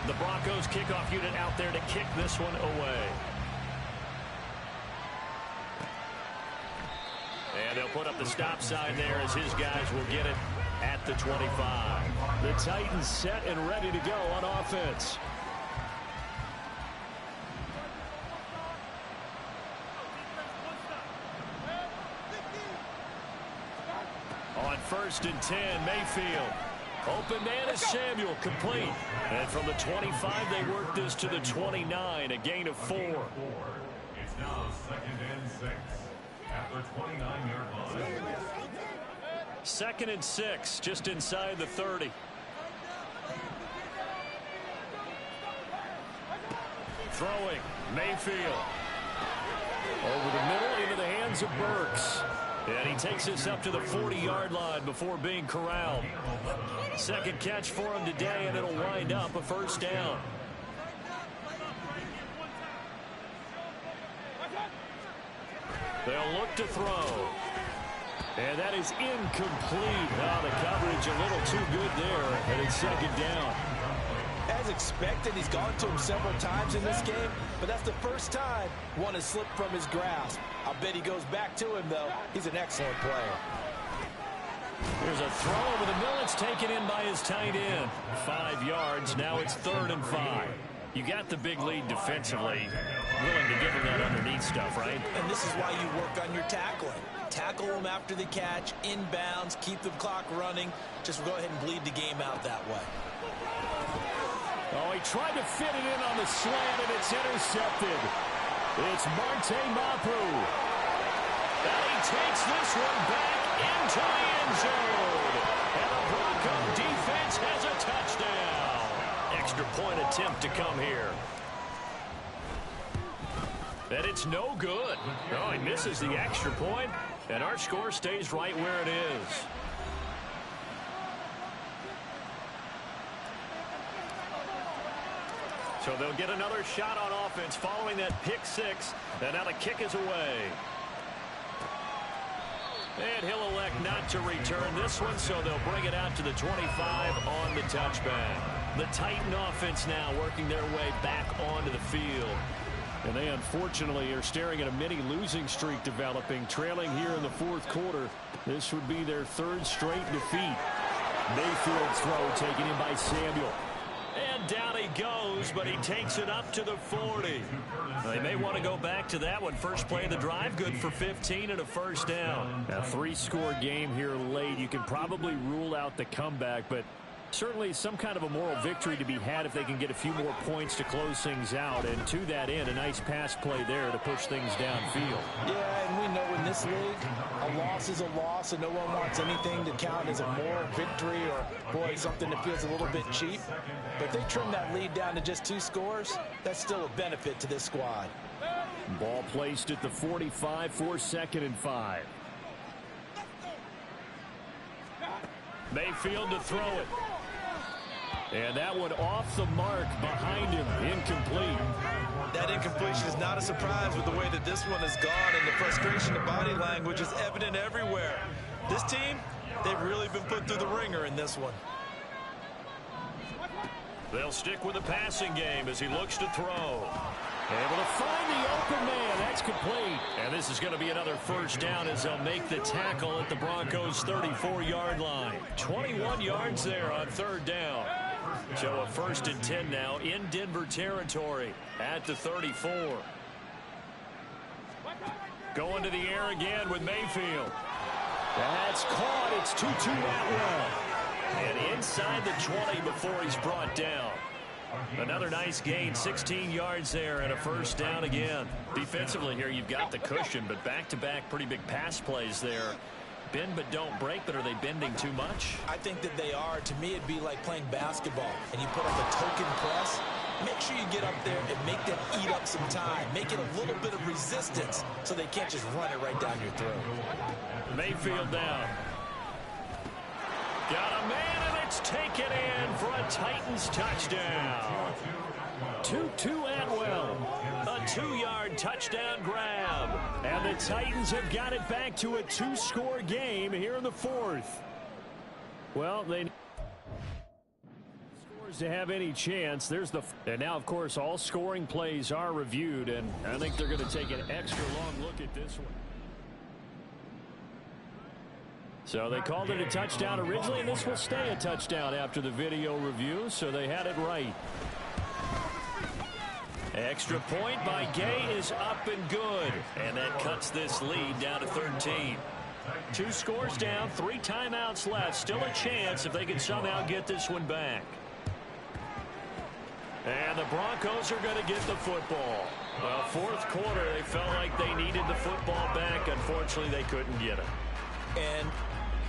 The Broncos kickoff unit out there to kick this one away. And they'll put up the stop sign there as his guys will get it at the 25. The Titans set and ready to go on offense. On 1st and 10, Mayfield. Open man is Samuel, complete. And from the 25, they work this to the 29, a gain of 4. It's now 2nd and 6 at the 29-yard line. 2nd and 6, just inside the 30. Throwing, Mayfield. Over the middle into the hands of Burks. And he takes this up to the 40-yard line before being corralled. 2nd catch for him today, and it'll wind up a 1st down. They'll look to throw. And that is incomplete. Oh, the coverage a little too good there, and it's 2nd down. As as expected. He's gone to him several times in this game, but that's the first time one has slipped from his grasp. I'll bet he goes back to him, though. He's an excellent player. There's a throw over the middle. It's taken in by his tight end. 5 yards. Now it's 3rd and 5. You got the big lead defensively. Willing to give him that underneath stuff, right? And this is why you work on your tackling. Tackle them after the catch, inbounds, keep the clock running. Just go ahead and bleed the game out that way. Oh, he tried to fit it in on the slant, and it's intercepted. It's Marte Mapu. And he takes this one back into the end zone. And the Bronco defense has a touchdown. Extra point attempt to come here. And it's no good. Oh, he misses the extra point, and our score stays right where it is. So they'll get another shot on offense following that pick 6, and now the kick is away. And he'll elect not to return this one, so they'll bring it out to the 25 on the touchback. The Titan offense now working their way back onto the field. And they unfortunately are staring at a mini losing streak developing, trailing here in the 4th quarter. This would be their 3rd straight defeat. Mayfield's throw taken in by Samuel. And down he goes, but he takes it up to the 40. They may want to go back to that one. First play of the drive, good for 15 and a first down. A 3-score game here late. You can probably rule out the comeback, but certainly some kind of a moral victory to be had if they can get a few more points to close things out. And to that end, a nice pass play there to push things downfield. Yeah, and we know in this league, a loss is a loss, and no one wants anything to count as a moral victory or, boy, something that feels a little bit cheap. But if they trim that lead down to just 2 scores, that's still a benefit to this squad. Ball placed at the 45 for 2nd and 5. Mayfield to throw it. And that one off the mark behind him, incomplete. That incompletion is not a surprise with the way that this one has gone, and the frustration of body language is evident everywhere. This team, they've really been put through the ringer in this one. They'll stick with the passing game as he looks to throw. Able to find the open man. That's complete. And this is going to be another first down as they'll make the tackle at the Broncos' 34-yard line. 21 yards there on 3rd down. So a 1st and 10 now in Denver territory at the 34. Going to the air again with Mayfield. That's caught. It's 2-2 Atwell. And inside the 20 before he's brought down. Another nice gain, 16 yards there, and a first down again. Defensively here, you've got the cushion, but back-to-back pretty big pass plays there. Bend but don't break, but are they bending too much? I think that they are. To me, it'd be like playing basketball, and you put up a token press. Make sure you get up there and make them eat up some time. Make it a little bit of resistance so they can't just run it right down your throat. Mayfield down. Got a man, and it's taken in for a Titans touchdown. 2-2 Atwell. A 2-yard touchdown grab. And the Titans have got it back to a 2-score game here in the 4th. Well, they need scores to have any chance. And now, of course, all scoring plays are reviewed, and I think they're going to take an extra long look at this one. So they called it a touchdown originally, and this will stay a touchdown after the video review, so they had it right. Extra point by Gay is up and good. And that cuts this lead down to 13. 2 scores down, 3 timeouts left. Still a chance if they can somehow get this one back. And the Broncos are going to get the football. Well, 4th quarter, they felt like they needed the football back. Unfortunately, they couldn't get it. And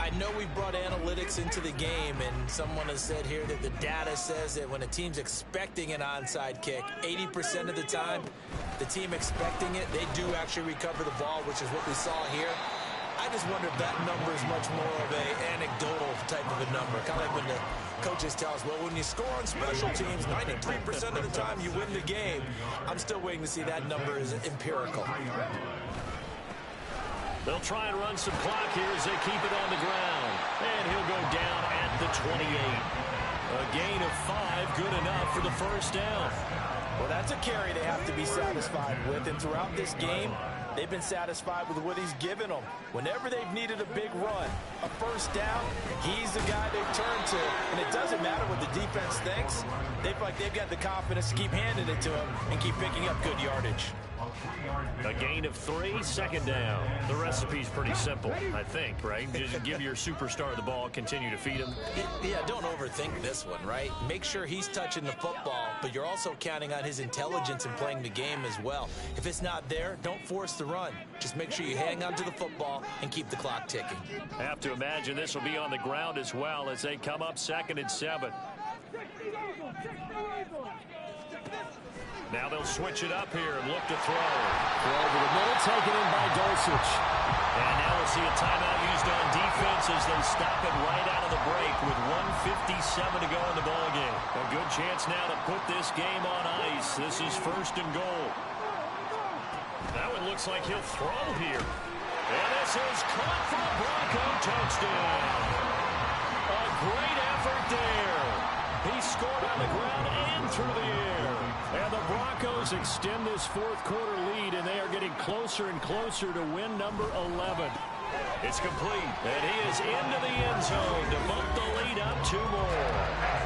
I know we brought analytics into the game, and someone has said here that the data says that when a team's expecting an onside kick, 80% of the time, the team expecting it, they do actually recover the ball, which is what we saw here. I just wonder if that number is much more of an anecdotal type of a number. Kind of like when the coaches tell us, well, when you score on special teams, 93% of the time you win the game. I'm still waiting to see that number is empirical. They'll try and run some clock here as they keep it on the ground. And he'll go down at the 28. A gain of 5, good enough for the first down. Well, that's a carry they have to be satisfied with, and throughout this game, they've been satisfied with what he's given them. Whenever they've needed a big run, a first down, he's the guy they turn to. And it doesn't matter what the defense thinks. They feel like they've got the confidence to keep handing it to him and keep picking up good yardage. A gain of 3, second down. The recipe's pretty simple, I think, right? Just give your superstar the ball, continue to feed him. Yeah, don't overthink this one, right? Make sure he's touching the football, but you're also counting on his intelligence in playing the game as well. If it's not there, don't force the run. Just make sure you hang on to the football and keep the clock ticking. I have to imagine this will be on the ground as well as they come up 2nd and 7. Now they'll switch it up here and look to throw. Throw over the middle, taken in by Dulcich. And now we'll see a timeout used on defense as they stop it right out of the break with 1:57 to go in the ballgame. A good chance now to put this game on ice. This is 1st and goal. That one looks like he'll throw here. And this is caught for a Bronco touchdown. A great effort there. He scored on the ground and through the air. And the Broncos extend this 4th quarter lead, and they are getting closer and closer to win number 11. It's complete, and he is into the end zone to bump the lead up 2 more.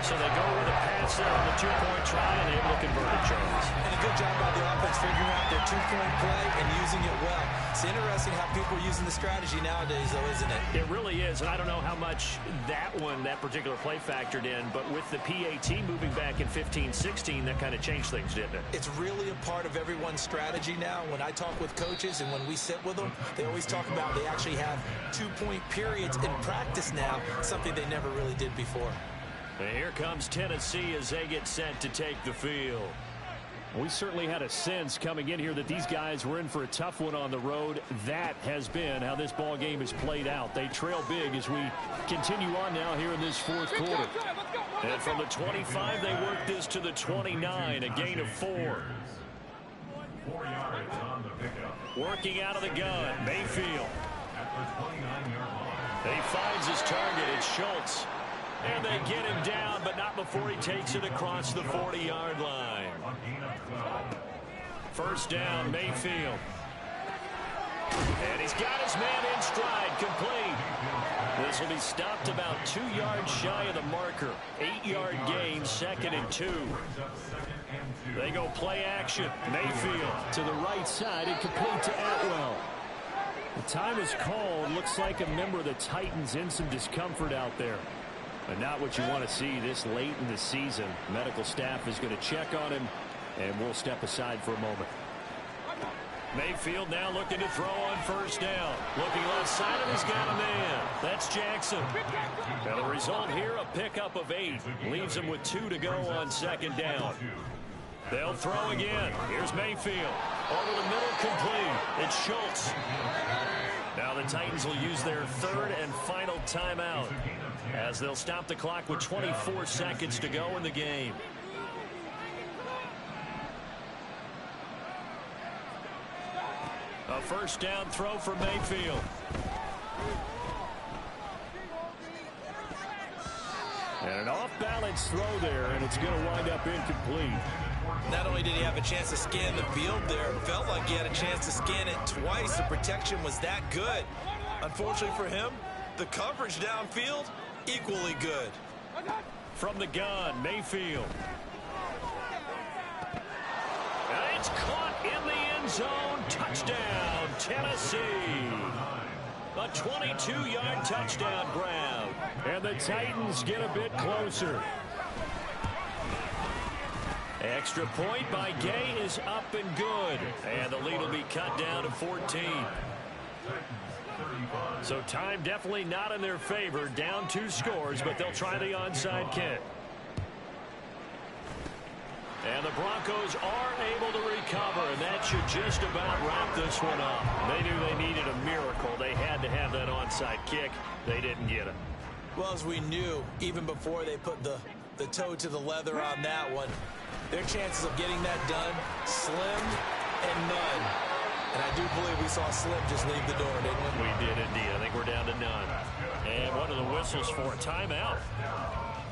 So they go with a pass there on the 2-point try, and able to convert it, Charles. And a good job by the offense figuring out their 2-point play and using it well. It's interesting how people are using the strategy nowadays, though, isn't it? It really is, and I don't know how much that particular play factored in, but with the PAT moving back in 15-16, that kind of changed things, didn't it? It's really a part of everyone's strategy now. When I talk with coaches and when we sit with them, they always talk about they actually have 2-point periods in practice now, something they never really did before. And here comes Tennessee as they get set to take the field. We certainly had a sense coming in here that these guys were in for a tough one on the road. That has been how this ball game has played out. They trail big as we continue on now here in this 4th quarter. And from the 25, they work this to the 29, a gain of 4. 4 yards on the pickup. Working out of the gun, Mayfield. At the 29-yard line. He finds his target. It's Schultz. And they get him down, but not before he takes it across the 40-yard line. First down, Mayfield. And he's got his man in stride, complete. This will be stopped about 2 yards shy of the marker. 8-yard gain, 2nd and 2. They go play action. Mayfield to the right side and complete to Atwell. The time is called. Looks like a member of the Titans in some discomfort out there. But not what you want to see this late in the season. Medical staff is going to check on him, and we'll step aside for a moment. Mayfield now looking to throw on first down. Looking left side, and he's got a man. That's Jackson. And the result here, a pickup of 8. Leaves him with 2 to go on 2nd down. They'll throw again. Here's Mayfield. Over the middle, complete. It's Schultz. Now the Titans will use their 3rd and final timeout as they'll stop the clock with 24 seconds to go in the game. A first down throw for Mayfield. And an off-balance throw there, and it's going to wind up incomplete. Not only did he have a chance to scan the field there, it felt like he had a chance to scan it twice. The protection was that good. Unfortunately for him, the coverage downfield, equally good. From the gun, Mayfield. And it's caught in the end zone. Touchdown, Tennessee. A 22-yard touchdown grab. And the Titans get a bit closer. Extra point by Gay is up and good. And the lead will be cut down to 14. So time definitely not in their favor. Down 2 scores, but they'll try the onside kick. And the Broncos are able to recover, and that should just about wrap this one up. They knew they needed a miracle. They had to have that onside kick. They didn't get it. Well, as we knew, even before they put the toe to the leather on that one, their chances of getting that done, slim and none. And I do believe we saw Slim just leave the door, didn't we? We did indeed. I think we're down to none. And one of the whistles for a timeout.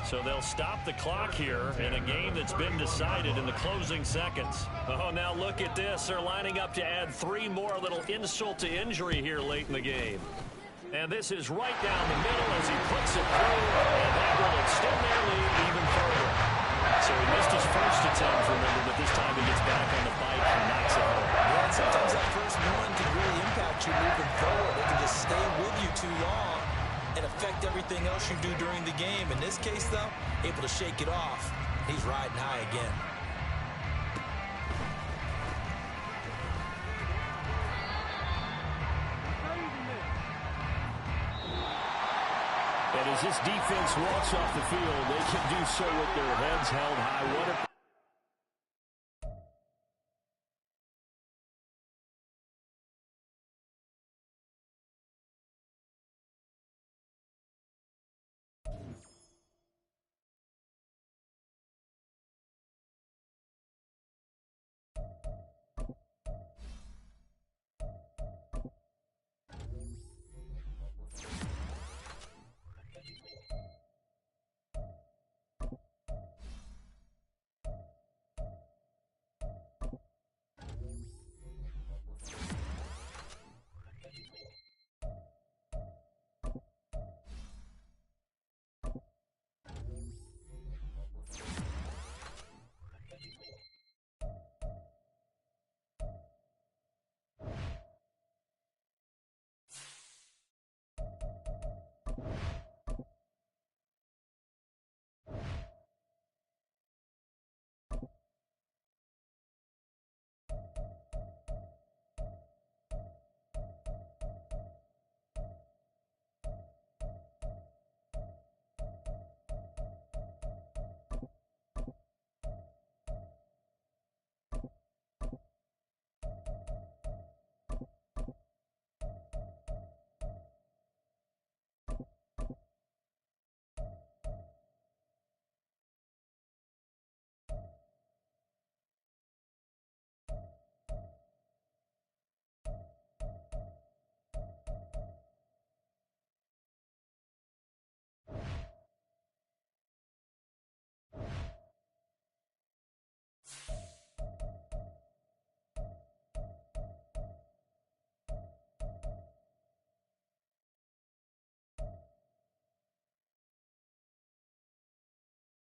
So they'll stop the clock here in a game that's been decided in the closing seconds. Oh, now look at this. They're lining up to add 3 more, little insult to injury here late in the game. And this is right down the middle as he puts it through, and that will extend their lead even further. So he missed his first attempt, remember, but this time he gets back on the bike and knocks it home. Yeah, and sometimes that first one can really impact you moving forward. It can just stay with you too long and affect everything else you do during the game. In this case, though, able to shake it off. He's riding high again. And as this defense walks off the field, they can do so with their heads held high. What a